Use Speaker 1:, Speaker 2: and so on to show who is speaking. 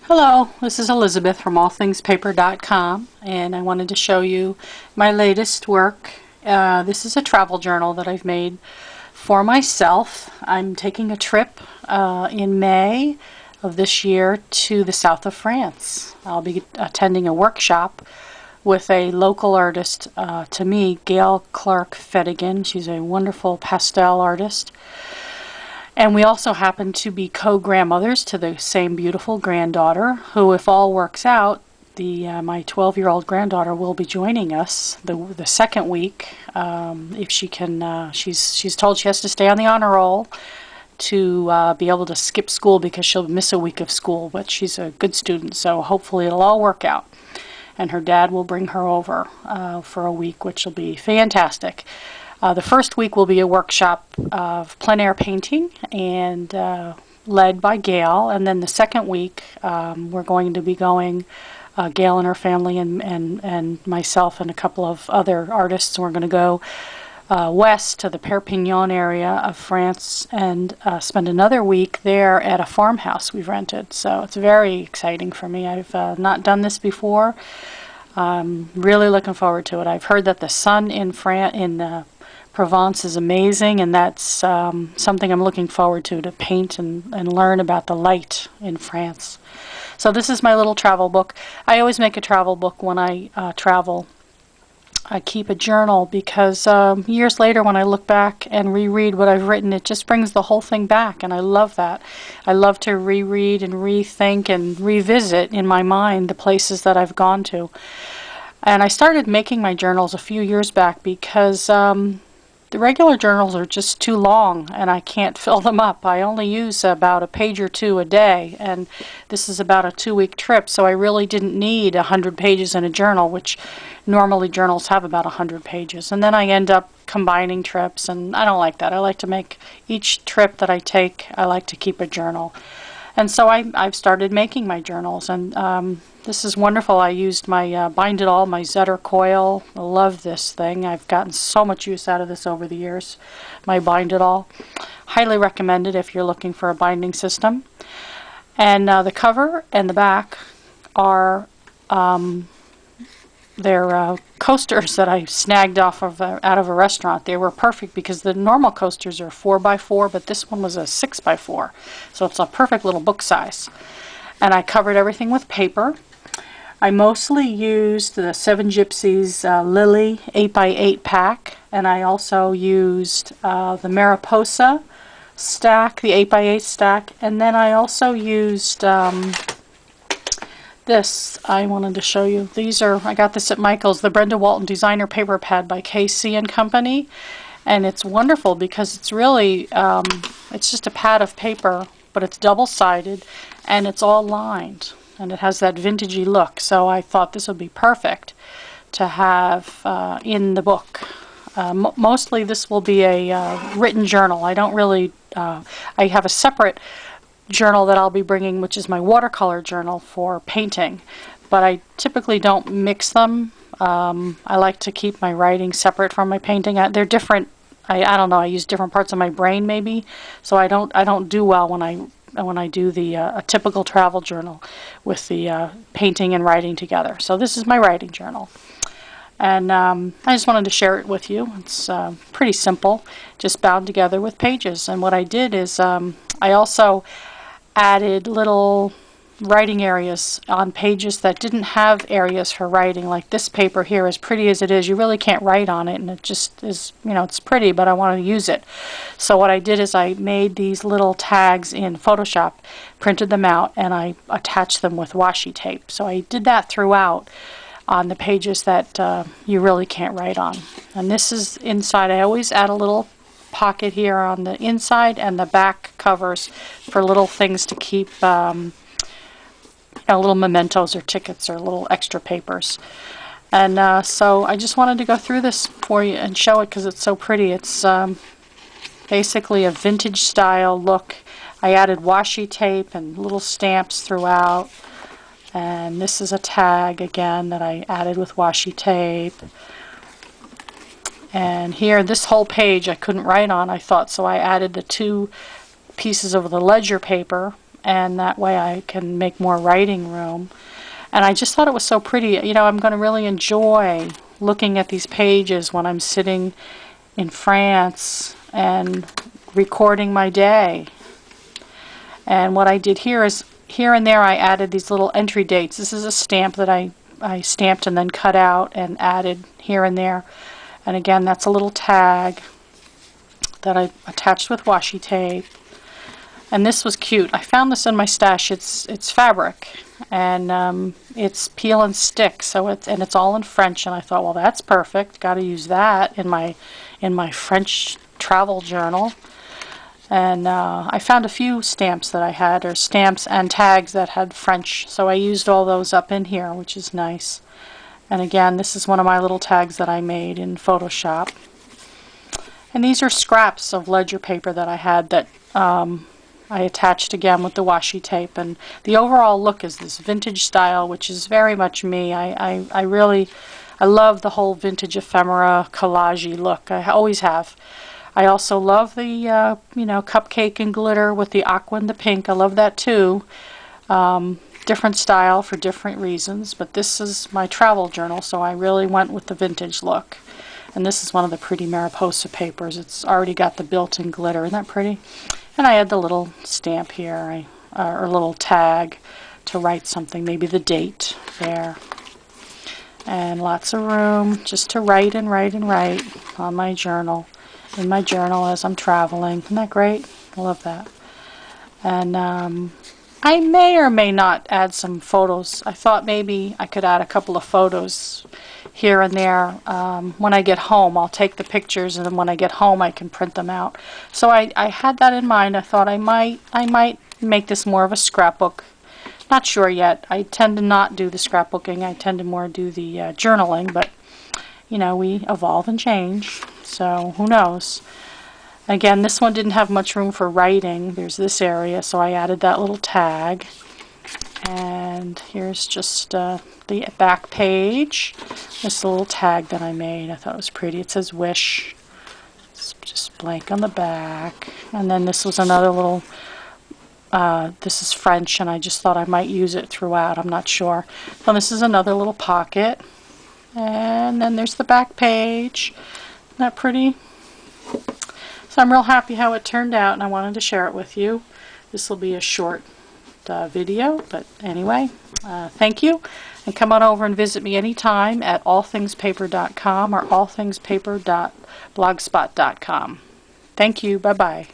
Speaker 1: Hello, this is Elizabeth from allthingspaper.com, and I wanted to show you my latest work. This is a travel journal that I've made for myself. I'm taking a trip in May of this year to the south of France. I'll be attending a workshop with a local artist to me, Gail Clark Fettigan. She's a wonderful pastel artist. And we also happen to be co-grandmothers to the same beautiful granddaughter, who, if all works out, my 12-year-old granddaughter will be joining us the second week. If she can, she's told she has to stay on the honor roll to be able to skip school because she'll miss a week of school. But she's a good student, so hopefully it'll all work out. And her dad will bring her over for a week, which will be fantastic. The first week will be a workshop of plein air painting and led by Gail, and then the second week we're going to be going, Gail and her family and myself and a couple of other artists, and we're going to go west to the Perpignan area of France and spend another week there at a farmhouse we've rented. So it's very exciting for me. I've not done this before. I'm really looking forward to it. I've heard that the sun in Provence is amazing, and that's something I'm looking forward to paint and learn about the light in France. So this is my little travel book. I always make a travel book when I travel. I keep a journal because years later when I look back and reread what I've written, it just brings the whole thing back, and I love that. I love to reread and rethink and revisit in my mind the places that I've gone to. And I started making my journals a few years back because the regular journals are just too long and I can't fill them up. I only use about a page or two a day, and this is about a 2-week trip, so I really didn't need 100 pages in a journal, which normally journals have about 100 pages. And then I end up combining trips, and I don't like that. I like to make each trip that I take, I like to keep a journal. And so I've started making my journals, and this is wonderful. I used my Bind It All, my Zetter coil. I love this thing. I've gotten so much use out of this over the years, my Bind It All. Highly recommended if you're looking for a binding system. And the cover and the back are they're coasters that I snagged off of out of a restaurant. They were perfect because the normal coasters are 4x4, but this one was a 6x4, so it's a perfect little book size. And I covered everything with paper. I mostly used the Seven Gypsies Lily 8x8 pack, and I also used the Mariposa stack, the 8x8 stack, and then I also used this. I wanted to show you. I got this at Michael's, the Brenda Walton Designer Paper Pad by KC and Company, and it's wonderful because it's really, it's just a pad of paper, but it's double-sided, and it's all lined, and it has that vintagey look. So I thought this would be perfect to have in the book. Mostly this will be a written journal. I don't really, I have a separate journal that I'll be bringing, which is my watercolor journal for painting, but I typically don't mix them. I like to keep my writing separate from my painting. They're different. I don't know. I use different parts of my brain maybe, so I don't do well when I do the a typical travel journal with the painting and writing together. So this is my writing journal, and I just wanted to share it with you. It's pretty simple, just bound together with pages. And what I did is I also added little writing areas on pages that didn't have areas for writing. Like this paper here, as pretty as it is, you really can't write on it, and it just is, you know, it's pretty, but I want to use it. So what I did is I made these little tags in Photoshop, printed them out, and I attached them with washi tape. So I did that throughout on the pages that you really can't write on. And this is inside. I always add a little pocket here on the inside, and the back covers for little things to keep little mementos or tickets or little extra papers. And so I just wanted to go through this for you and show it because it's so pretty. It's basically a vintage style look. I added washi tape and little stamps throughout, and this is a tag again that I added with washi tape. And here, this whole page I couldn't write on, I thought, so I added the two pieces of the ledger paper and that way I can make more writing room. And I just thought it was so pretty. You know, I'm going to really enjoy looking at these pages when I'm sitting in France and recording my day. And what I did here is, here and there I added these little entry dates. This is a stamp that I stamped and then cut out and added here and there. And again, that's a little tag that I attached with washi tape. And this was cute. I found this in my stash. It's fabric, and it's peel and stick. So it's all in French. And I thought, well, that's perfect. Got to use that in my French travel journal. And I found a few stamps that I had, or stamps and tags that had French. So I used all those up in here, which is nice. And again, this is one of my little tags that I made in Photoshop. And these are scraps of ledger paper that I had that I attached again with the washi tape. And the overall look is this vintage style, which is very much me. I love the whole vintage ephemera collage-y look. I always have. I also love the you know, cupcake and glitter with the aqua and the pink. I love that too. Different style for different reasons, but this is my travel journal, so I really went with the vintage look. And this is one of the pretty Mariposa papers. It's already got the built-in glitter. Isn't that pretty? And I had the little stamp here, or little tag to write something, maybe the date there. And lots of room just to write and write and write on my journal. In my journal as I'm traveling. Isn't that great? I love that. And I may or may not add some photos. I thought maybe I could add a couple of photos here and there. When I get home, I'll take the pictures, and then when I get home I can print them out. So I had that in mind. I thought I might make this more of a scrapbook. Not sure yet. I tend to not do the scrapbooking. I tend to more do the journaling, but you know, we evolve and change, so who knows. Again, this one didn't have much room for writing. There's this area, so I added that little tag. And here's just the back page. This little tag that I made. I thought it was pretty. It says wish. It's just blank on the back. And then this was another little, this is French, and I just thought I might use it throughout. I'm not sure. So this is another little pocket. And then there's the back page. Isn't that pretty? So I'm real happy how it turned out, and I wanted to share it with you. This will be a short video, but anyway, thank you. And come on over and visit me anytime at allthingspaper.com or allthingspaper.blogspot.com. Thank you. Bye-bye.